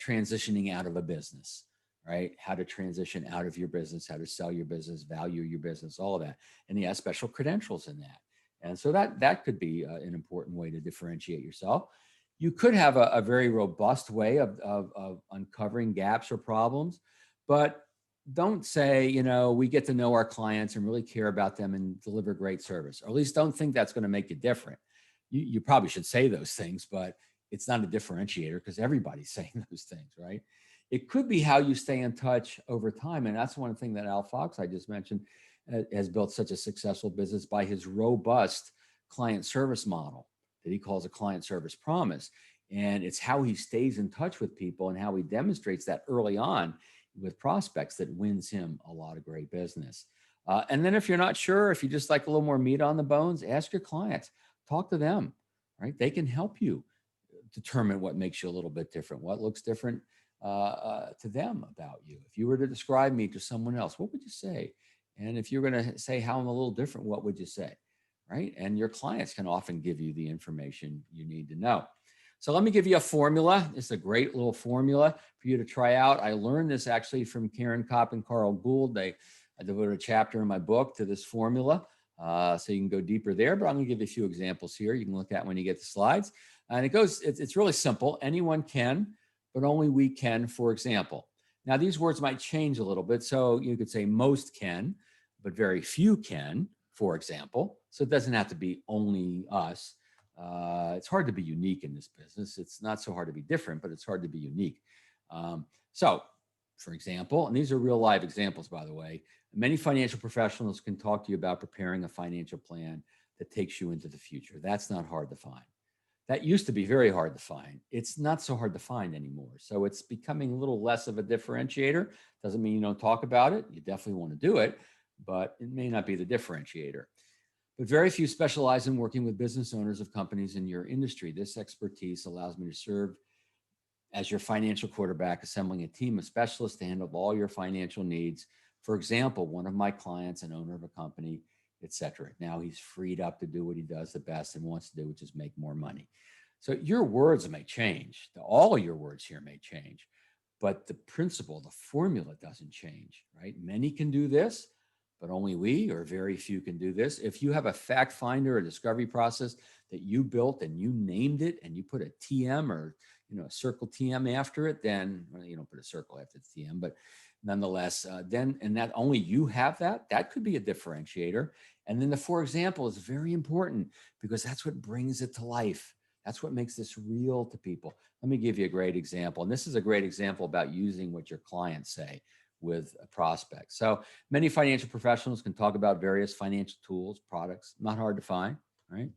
transitioning out of a business, right? How to transition out of your business, how to sell your business, value your business, all of that. And he has special credentials in that. And so that could be an important way to differentiate yourself. You could have a very robust way of uncovering gaps or problems, but don't say, we get to know our clients and really care about them and deliver great service, or at least don't think that's going to make you different. You probably should say those things, but it's not a differentiator because everybody's saying those things, right? It could be how you stay in touch over time. And that's one thing that Al Fox, I just mentioned, has built such a successful business by his robust client service model that he calls a client service promise. And it's how he stays in touch with people and how he demonstrates that early on with prospects that wins him a lot of great business. And then if you're not sure, if you just like a little more meat on the bones, ask your clients, talk to them, right? They can help you determine what makes you a little bit different, what looks different to them about you. If you were to describe me to someone else, what would you say? And if you're going to say how I'm a little different, what would you say? Right? And your clients can often give you the information you need to know. So let me give you a formula. It's a great little formula for you to try out. I learned this actually from Karen Kopp and Carl Gould. I devoted a chapter in my book to this formula. So you can go deeper there, but I'm going to give you a few examples here. You can look at when you get the slides. And it's really simple. Anyone can, but only we can, for example. Now, these words might change a little bit. So you could say most can, but very few can, for example. So it doesn't have to be only us. It's hard to be unique in this business. It's not so hard to be different, but it's hard to be unique. So, for example, and these are real live examples, by the way, many financial professionals can talk to you about preparing a financial plan that takes you into the future. That's not hard to find. That used to be very hard to find. It's not so hard to find anymore. So it's becoming a little less of a differentiator. Doesn't mean you don't talk about it. You definitely want to do it, but it may not be the differentiator. But very few specialize in working with business owners of companies in your industry. This expertise allows me to serve as your financial quarterback, assembling a team of specialists to handle all your financial needs. For example, one of my clients, an owner of a company, etc. Now he's freed up to do what he does the best and wants to do, which is make more money. So your words may change. All your words here may change, but the principle, the formula doesn't change, right? Many can do this, but only we or very few can do this. If you have a fact finder, a discovery process that you built and you named it and you put a TM or a circle TM after it, then you don't put a circle after the TM, but nonetheless, then and that only you have that could be a differentiator. And then the for example is very important because that's what brings it to life. That's what makes this real to people. Let me give you a great example. And this is a great example about using what your clients say with a prospect. So many financial professionals can talk about various financial tools, products, not hard to find, right?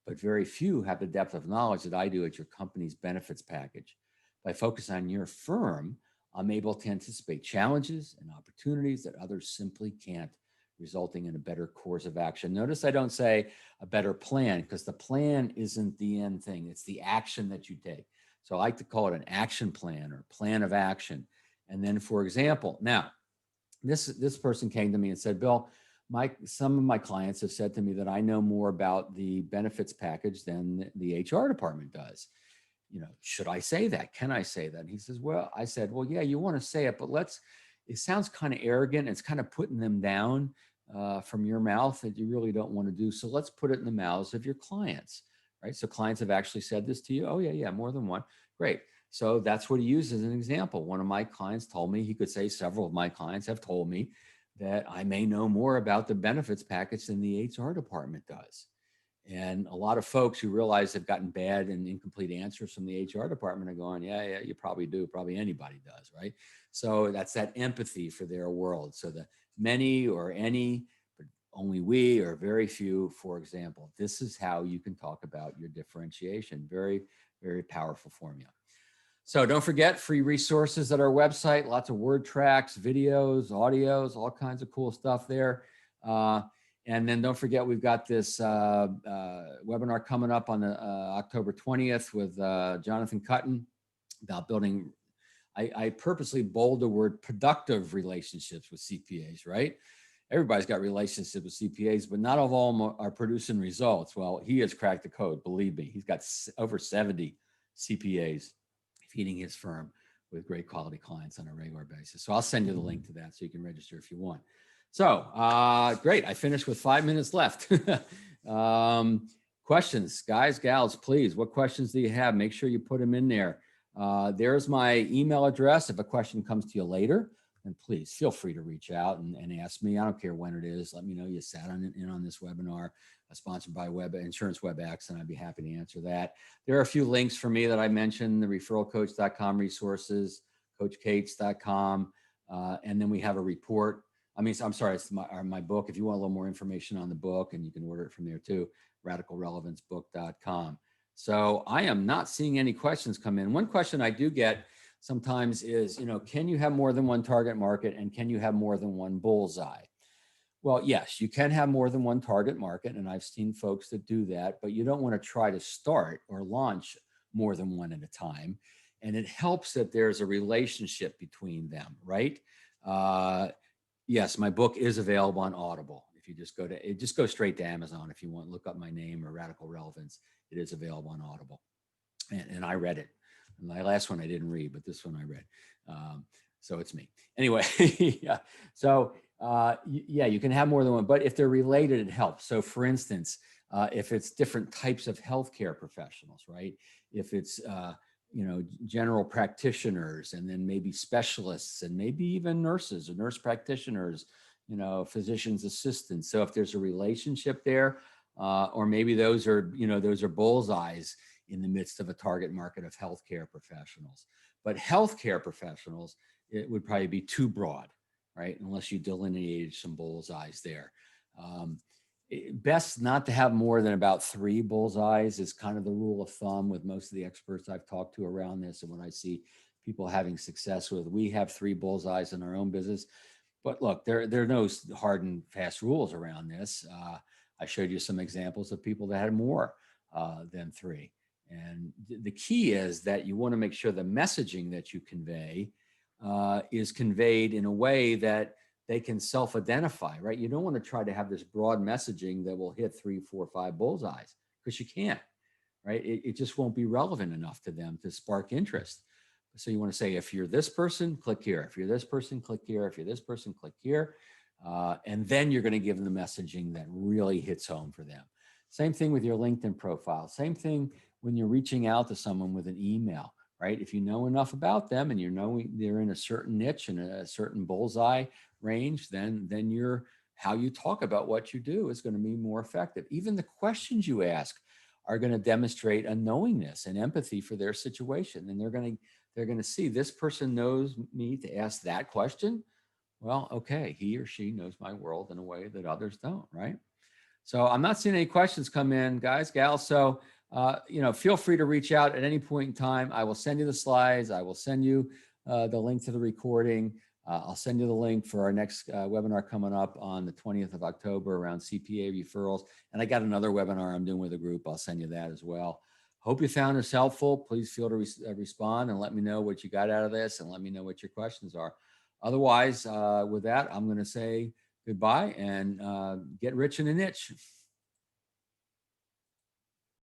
But very few have the depth of knowledge that I do at your company's benefits package. By focusing on your firm, I'm able to anticipate challenges and opportunities that others simply can't, resulting in a better course of action. Notice I don't say a better plan because the plan isn't the end thing. It's the action that you take. So I like to call it an action plan or plan of action. And then, for example, now this person came to me and said, Bill, some of my clients have said to me that I know more about the benefits package than the HR department does. Should I say that? Can I say that? And he says, well, I said, well, yeah, you want to say it, but it sounds kind of arrogant. It's kind of putting them down from your mouth that you really don't want to do. So let's put it in the mouths of your clients, right? So clients have actually said this to you. Oh, yeah, more than one. Great. So that's what he used as an example. One of my clients told me, he could say several of my clients have told me that I may know more about the benefits package than the HR department does. And a lot of folks who realize they've gotten bad and incomplete answers from the HR department are going, yeah, you probably do. Probably anybody does, right? So that's that empathy for their world. So the many or any, but only we or very few, for example, this is how you can talk about your differentiation. Very, very powerful formula. So don't forget free resources at our website, lots of word tracks, videos, audios, all kinds of cool stuff there. And then don't forget, we've got this webinar coming up on the October 20th with Jonathan Cutton about building, I purposely bold the word productive relationships with CPAs, right? Everybody's got relationships with CPAs, but not all of them are producing results. Well, he has cracked the code, believe me. He's got over 70 CPAs feeding his firm with great quality clients on a regular basis. So I'll send you the link to that so you can register if you want. So great. I finished with 5 minutes left. Questions, guys, gals, please. What questions do you have? Make sure you put them in there. There's my email address. If a question comes to you later, then please feel free to reach out and ask me. I don't care when it is. Let me know you sat in on this webinar sponsored by Insurance WebEx, and I'd be happy to answer that. There are a few links for me that I mentioned, the referralcoach.com resources, coachcates.com, and then we have a report. I'm sorry, it's my book. If you want a little more information on the book, and you can order it from there too, radicalrelevancebook.com. So I am not seeing any questions come in. One question I do get sometimes is, can you have more than one target market and can you have more than one bullseye? Well, yes, you can have more than one target market, and I've seen folks that do that, but you don't want to try to start or launch more than one at a time. And it helps that there's a relationship between them, right? Yes, my book is available on Audible. If you just go straight to Amazon if you want, look up my name or Radical Relevance. It is available on Audible. And I read it. My last one I didn't read, but this one I read. So it's me. Anyway, yeah. So yeah, you can have more than one, but if they're related, it helps. So for instance, if it's different types of healthcare professionals, right? If it's, general practitioners and then maybe specialists and maybe even nurses or nurse practitioners, physician's assistants. So if there's a relationship there, or maybe those are bullseyes in the midst of a target market of healthcare professionals. But healthcare professionals, it would probably be too broad, right? Unless you delineated some bullseyes there. Best not to have more than about 3 bullseyes is kind of the rule of thumb with most of the experts I've talked to around this. And when I see people having success with, we have 3 bullseyes in our own business. But look, there are no hard and fast rules around this. I showed you some examples of people that had more than 3. And the key is that you want to make sure the messaging that you convey is conveyed in a way that they can self-identify, right? You don't want to try to have this broad messaging that will hit 3, 4, 5 bullseyes, because you can't, right? It just won't be relevant enough to them to spark interest. So you want to say, if you're this person, click here. If you're this person, click here. If you're this person, click here. And then you're going to give them the messaging that really hits home for them. Same thing with your LinkedIn profile. Same thing when you're reaching out to someone with an email, right? If you know enough about them and you know they're in a certain niche and a certain bullseye range, then how you talk about what you do is going to be more effective. Even the questions you ask are going to demonstrate a knowingness and empathy for their situation. And they're going to see, this person knows me to ask that question. Well, okay, he or she knows my world in a way that others don't, right? So I'm not seeing any questions come in, guys, gals. So, feel free to reach out at any point in time. I will send you the slides. I will send you the link to the recording. I'll send you the link for our next webinar coming up on the 20th of October around CPA referrals. And I got another webinar I'm doing with a group. I'll send you that as well. Hope you found this helpful. Please feel to respond and let me know what you got out of this, and let me know what your questions are. Otherwise, with that, I'm going to say goodbye and get rich in a niche.